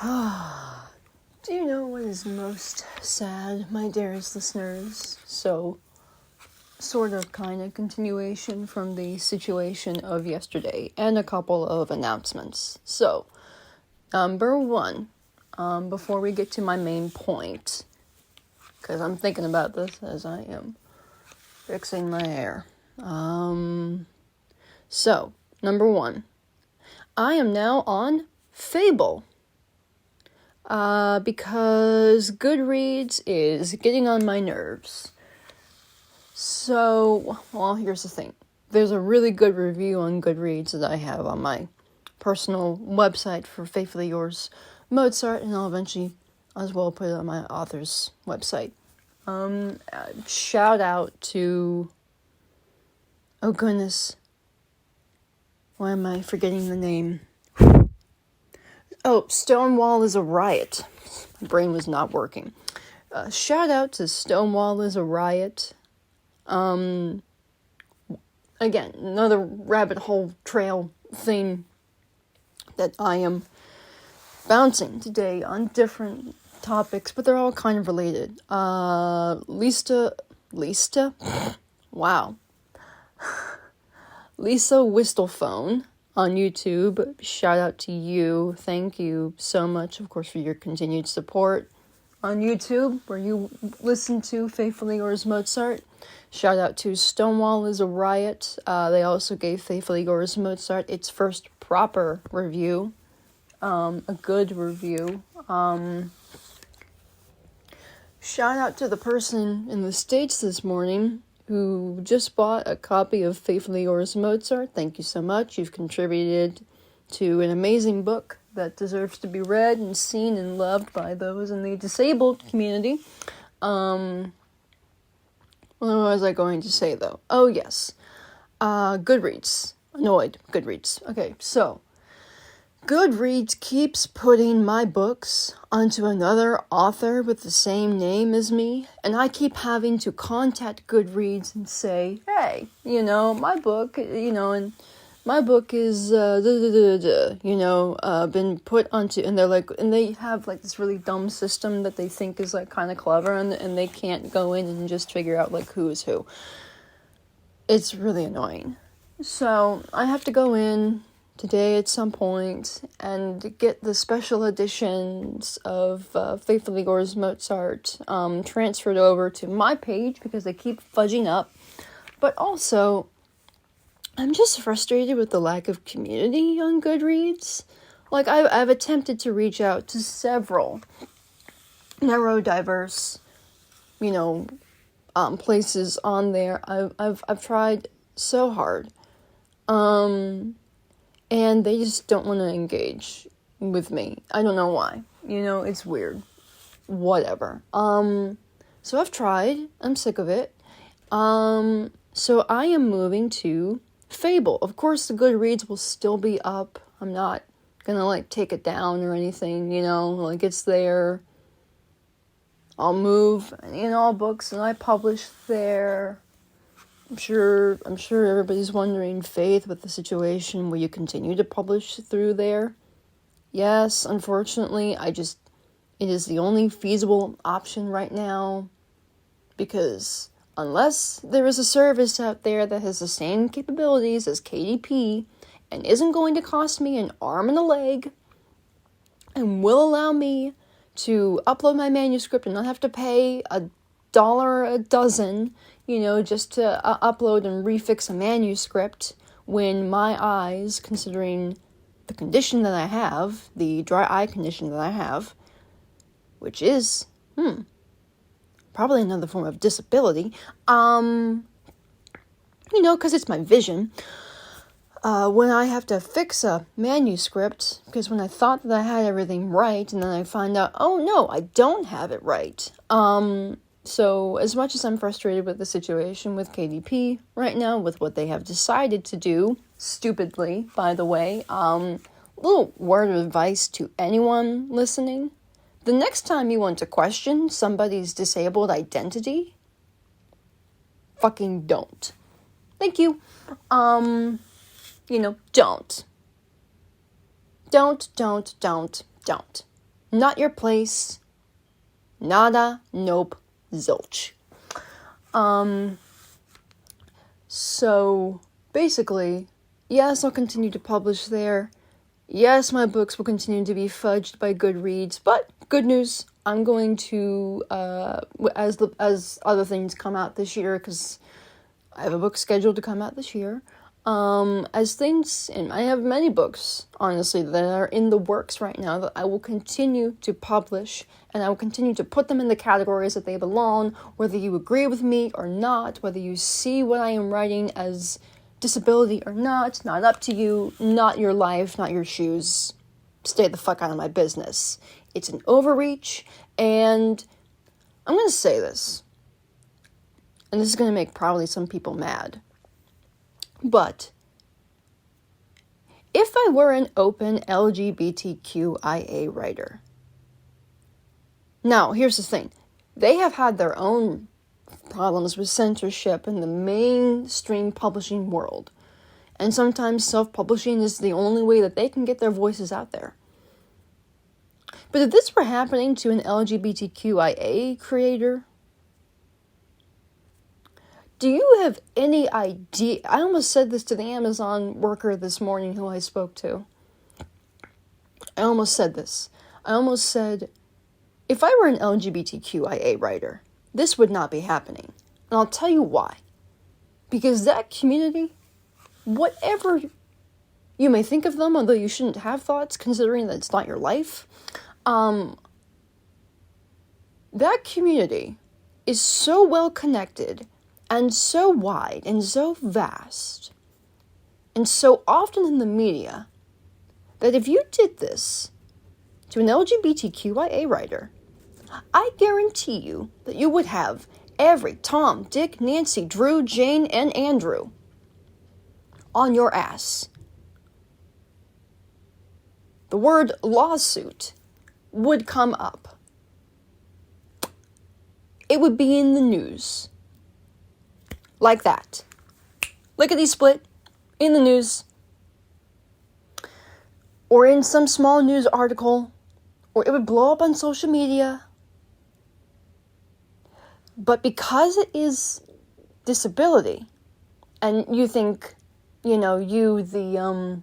Do you know what is most sad, my dearest listeners? So, sort of kind of continuation from the situation of yesterday and a couple of announcements. So, number one, before we get to my main point, because I'm thinking about this as I am fixing my hair. So, number one, I am now on FABLE. Because Goodreads is getting on my nerves. So, well, here's the thing. There's a really good review on Goodreads that I have on my personal website for Faithfully Yours Mozart, and I'll eventually as well put it on my author's website. Shout out to... Oh goodness. Why am I forgetting the name? Oh, Stonewall is a Riot. My brain was not working. Shout out to Stonewall is a Riot. Again, another rabbit hole trail thing that I am bouncing today on different topics, but they're all kind of related. Lisa? Wow. Lisa Whistlefone on YouTube. Shout out to you. Thank you so much, of course, for your continued support on YouTube, where you listen to Faithfully Yours Mozart. Shout out to Stonewall is a Riot. They also gave Faithfully Yours Mozart its first proper review. A good review. Shout out to the person in the States this morning who just bought a copy of Faithfully Yours Mozart. Thank you so much. You've contributed to an amazing book that deserves to be read and seen and loved by those in the disabled community. What was I going to say, though? Oh, yes. Goodreads. Goodreads. Okay, so Goodreads keeps putting my books onto another author with the same name as me, and I keep having to contact Goodreads and say, hey, my book, and my book is, been put onto, and they're like, and they have like this really dumb system that they think is like kind of clever, and they can't go in and just figure out like who is who. It's really annoying. So I have to go in today at some point and get the special editions of Faithfully Yours Mozart transferred over to my page because they keep fudging up. But also, I'm just frustrated with the lack of community on Goodreads. Like, I've attempted to reach out to several neurodiverse, places on there. I've tried so hard. And they just don't want to engage with me. I don't know why. It's weird. Whatever. So I've tried. I'm sick of it. So I am moving to FABLE. Of course, the Goodreads will still be up. I'm not gonna, take it down or anything, it's there. I'll move, all books that I publish there. I'm sure everybody's wondering, Faith, with the situation, will you continue to publish through there? Yes, unfortunately, it is the only feasible option right now, because unless there is a service out there that has the same capabilities as KDP, and isn't going to cost me an arm and a leg, and will allow me to upload my manuscript and not have to pay $1 a dozen, just to upload and refix a manuscript, when my eyes, considering the condition that I have, the dry eye condition that I have, which is, probably another form of disability, because it's my vision, when I have to fix a manuscript, because when I thought that I had everything right, and then I find out, oh no, I don't have it right, So, as much as I'm frustrated with the situation with KDP right now, with what they have decided to do, stupidly, by the way, little word of advice to anyone listening. The next time you want to question somebody's disabled identity, fucking don't. Thank you. Don't. Don't. Not your place. Nada, nope, zilch. So basically, yes, I'll continue to publish there. Yes, my books will continue to be fudged by Goodreads, but good news, I'm going to, as other things come out this year, because I have a book scheduled to come out this year, as things, and I have many books, honestly, that are in the works right now that I will continue to publish, and I will continue to put them in the categories that they belong, whether you agree with me or not, whether you see what I am writing as disability or not up to you, not your life, not your shoes. Stay the fuck out of my business. It's an overreach, and I'm going to say this, and this is going to make probably some people mad, but if I were an open LGBTQIA writer, now here's the thing, they have had their own problems with censorship in the mainstream publishing world, and sometimes self-publishing is the only way that they can get their voices out there. But if this were happening to an LGBTQIA creator, do you have any idea? I almost said this to the Amazon worker this morning who I spoke to. I almost said this. I almost said, if I were an LGBTQIA writer, this would not be happening. And I'll tell you why. Because that community, whatever you may think of them, although you shouldn't have thoughts considering that it's not your life, that community is so well connected and so wide and so vast and so often in the media that if you did this to an LGBTQIA writer, I guarantee you that you would have every Tom, Dick, Nancy, Drew, Jane, and Andrew on your ass. The word lawsuit would come up. It would be in the news. Like that. Lickety-split. In the news. Or in some small news article. Or it would blow up on social media. But because it is disability, and you think, the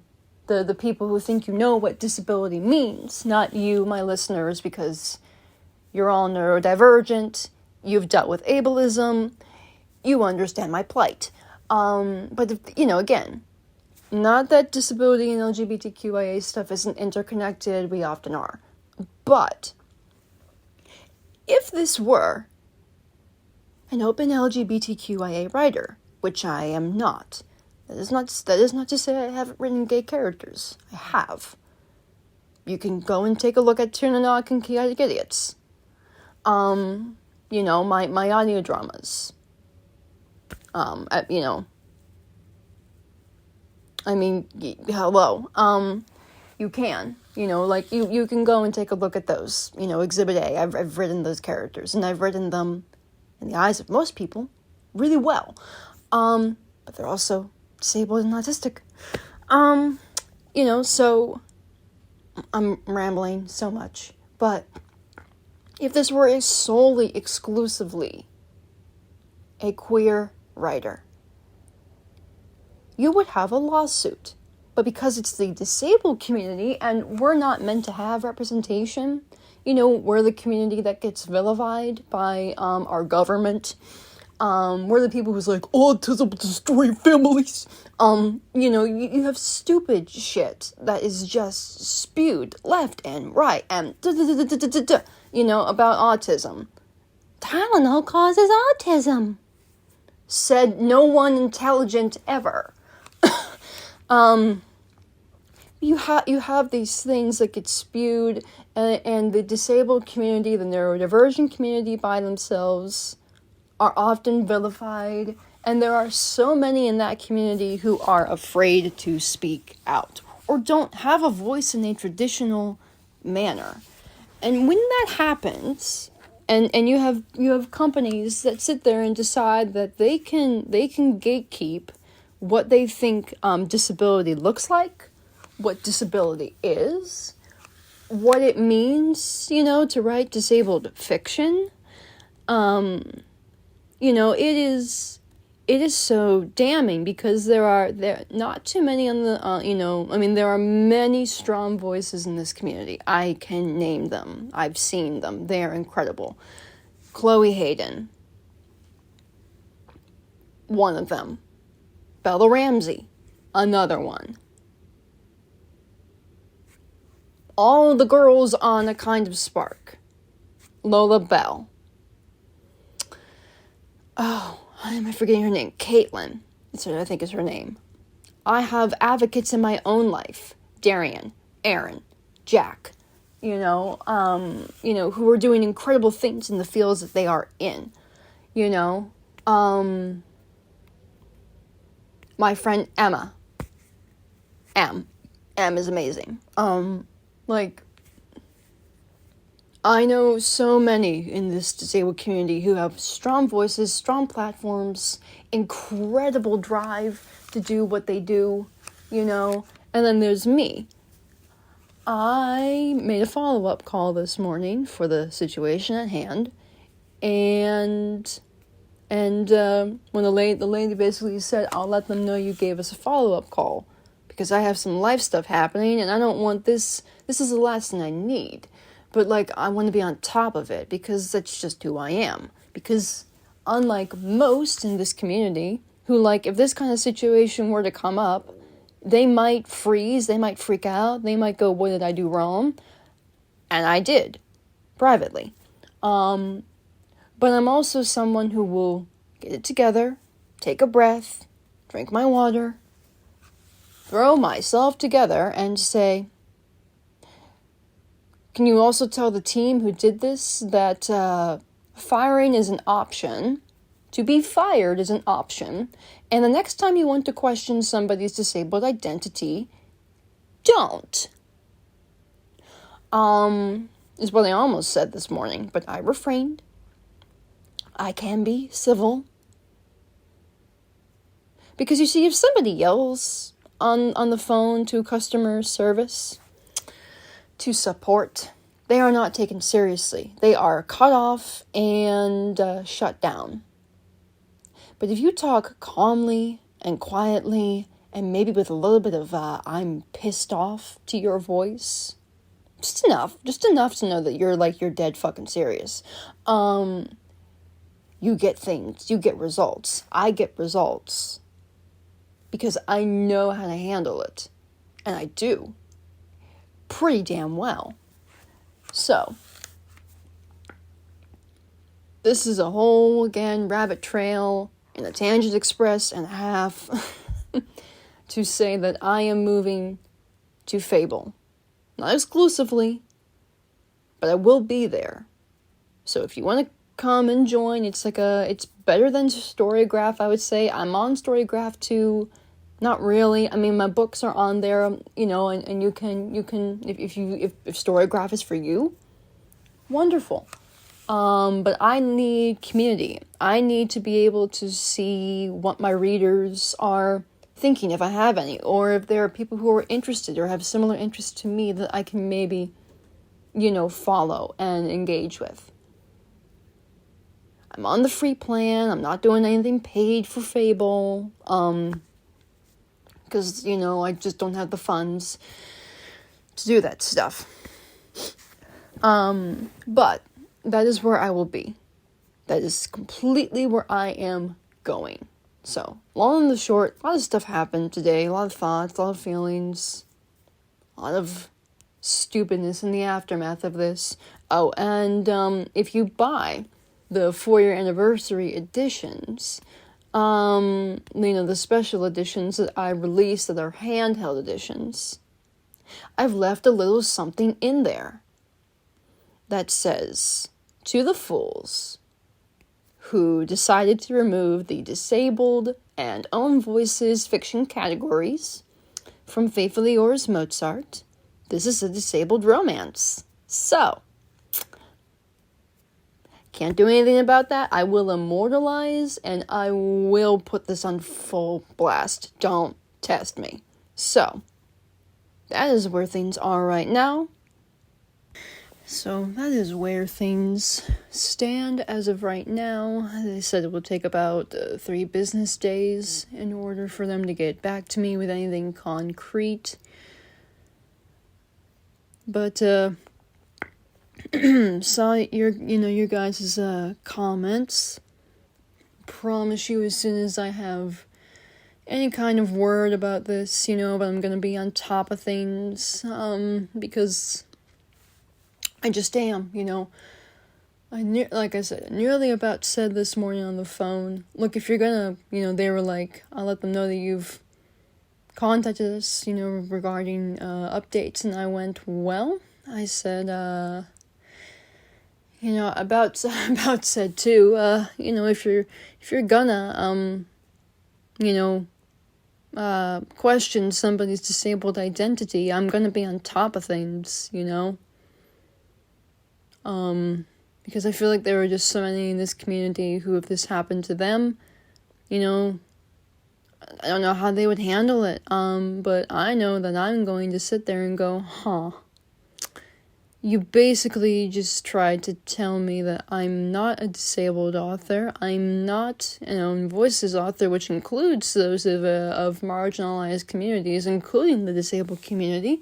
people who think you know what disability means, not you, my listeners, because you're all neurodivergent, you've dealt with ableism, you understand my plight. But, again, not that disability and LGBTQIA stuff isn't interconnected, we often are. But if this were an open LGBTQIA writer, which I am not, that is not to say I haven't written gay characters. I have. You can go and take a look at Tuna and Chaotic Idiots. My audio dramas. Hello. You can. You can go and take a look at those. Exhibit A. I've written those characters, and I've written them, in the eyes of most people, really well. But they're also disabled and autistic. So I'm rambling so much. But if this were exclusively a queer writer, you would have a lawsuit. But because it's the disabled community and we're not meant to have representation, we're the community that gets vilified by our government. We're the people who's like, autism will destroy families. You have stupid shit that is just spewed left and right and about autism. Tylenol causes autism, said no one intelligent ever. You have these things that get spewed, and the disabled community, the neurodivergent community by themselves are often vilified, and there are so many in that community who are afraid to speak out or don't have a voice in a traditional manner. And when that happens, and you have companies that sit there and decide that they can gatekeep what they think disability looks like, what disability is, what it means, to write disabled fiction. It is so damning because there are not too many on the, there are many strong voices in this community. I can name them. I've seen them. They are incredible. Chloe Hayden, one of them. Bella Ramsey, another one. All the girls on A Kind of Spark. Lola Bell. Oh, why am I forgetting her name? Caitlin, I think is her name. I have advocates in my own life. Darian, Aaron, Jack, who are doing incredible things in the fields that they are in. My friend Emma. M is amazing. I know so many in this disabled community who have strong voices, strong platforms, incredible drive to do what they do, and then there's me. I made a follow-up call this morning for the situation at hand, and when the lady basically said, I'll let them know you gave us a follow-up call, because I have some life stuff happening, and I don't want this is the last thing I need. But, I want to be on top of it, because that's just who I am. Because, unlike most in this community, who, if this kind of situation were to come up, they might freeze, they might freak out, they might go, what did I do wrong? And I did, privately. But I'm also someone who will get it together, take a breath, drink my water, throw myself together, and say, can you also tell the team who did this that firing is an option, to be fired is an option, and the next time you want to question somebody's disabled identity, don't. Is what I almost said this morning, but I refrained. I can be civil. Because you see, if somebody yells on the phone to customer service, to support, they are not taken seriously. They are cut off and shut down. But if you talk calmly and quietly, and maybe with a little bit of I'm pissed off to your voice, just enough to know that you're dead fucking serious. You get things, you get results. I get results because I know how to handle it, and I do pretty damn well. So, this is a whole, again, rabbit trail and a tangent express and a half to say that I am moving to FABLE. Not exclusively, but I will be there. So if you want to come and join, it's better than Storygraph, I would say. I'm on Storygraph too. Not really. I mean, my books are on there, and you can if Storygraph is for you, wonderful. But I need community. I need to be able to see what my readers are thinking, if I have any, or if there are people who are interested or have similar interests to me that I can maybe, follow and engage with. I'm on the free plan. I'm not doing anything paid for FABLE. Because, I just don't have the funds to do that stuff. But that is where I will be. That is completely where I am going. So, long and the short, a lot of stuff happened today. A lot of thoughts, a lot of feelings, a lot of stupidness in the aftermath of this. Oh, and if you buy the 4-year anniversary editions, the special editions that I released that are handheld editions, I've left a little something in there that says, to the fools who decided to remove the disabled and own voices fiction categories from Faithfully Yours Mozart, this is a disabled romance. So, can't do anything about that. I will immortalize and I will put this on full blast. Don't test me. So, that is where things are right now. So that is where things stand as of right now. They said it will take about 3 business days in order for them to get back to me with anything concrete. But saw your guys' comments. Promise you, as soon as I have any kind of word about this, but I'm gonna be on top of things, because I just am, like I said, nearly about said this morning on the phone, look, if you're gonna, they were like, I'll let them know that you've contacted us, regarding updates, and I went, well, I said, about said too, if you're gonna, question somebody's disabled identity, I'm gonna be on top of things, because I feel like there were just so many in this community who, if this happened to them, I don't know how they would handle it, but I know that I'm going to sit there and go, you basically just tried to tell me that I'm not a disabled author. I'm not an own voices author, which includes those of marginalized communities, including the disabled community.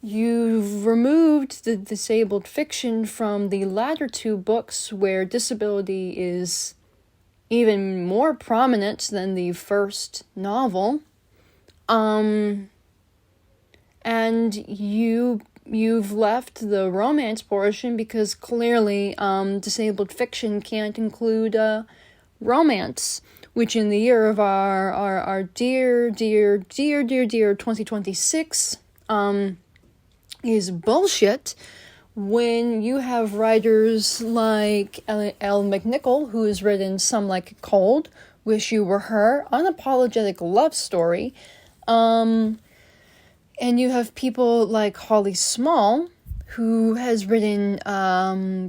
You've removed the disabled fiction from the latter 2 books where disability is even more prominent than the first novel. And you've left the romance portion because clearly disabled fiction can't include romance, which in the year of our dear 2026 is bullshit when you have writers like Elle McNichol, who has written Some Like It Cold, Wish You Were Her, Unapologetic Love Story, and you have people like Holly Small, who has written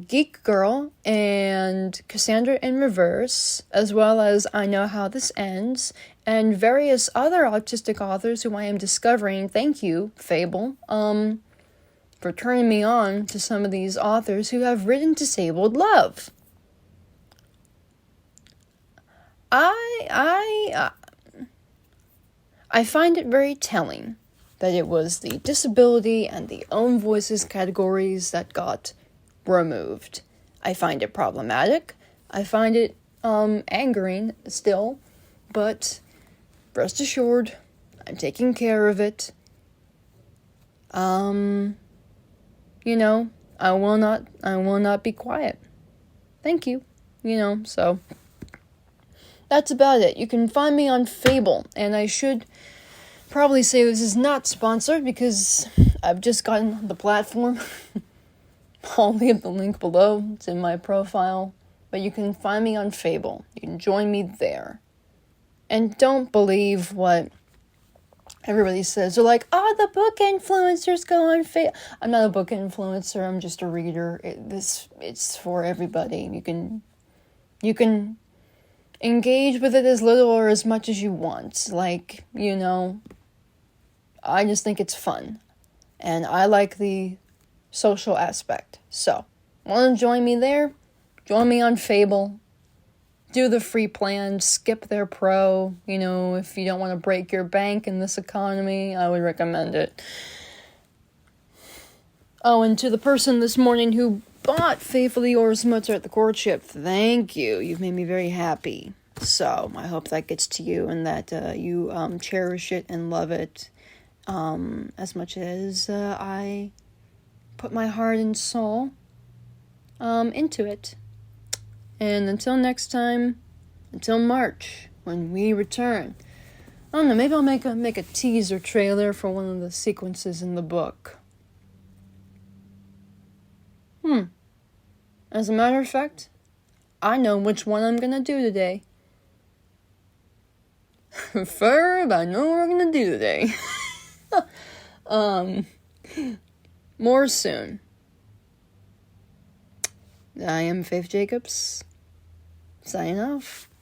Geek Girl and Cassandra in Reverse, as well as I Know How This Ends, and various other autistic authors who I am discovering. Thank you, FABLE, for turning me on to some of these authors who have written disabled love. I find it very telling that it was the disability and the own voices categories that got removed. I find it problematic. I find it angering still, but rest assured, I'm taking care of it. I will not be quiet. Thank you. So that's about it. You can find me on FABLE, and I should probably say this is not sponsored because I've just gotten the platform. I'll leave the link below. It's in my profile. But you can find me on FABLE. You can join me there. And don't believe what everybody says. They're like, the book influencers go on FABLE. I'm not a book influencer. I'm just a reader. It's for everybody. You can engage with it as little or as much as you want. I just think it's fun. And I like the social aspect. So, want to join me there? Join me on FABLE. Do the free plan. Skip their pro. If you don't want to break your bank in this economy, I would recommend it. Oh, and to the person this morning who bought Faithfully Yours Mozart the Courtship, thank you. You've made me very happy. So, I hope that gets to you and that you cherish it and love it as much as I put my heart and soul into it. And until next time, until March, when we return, I don't know, maybe I'll make a teaser trailer for one of the sequences in the book. As a matter of fact, I know which one I'm gonna do today. Ferb, I know what we're gonna do today. More soon. I am Faith Jacobs. Signing off.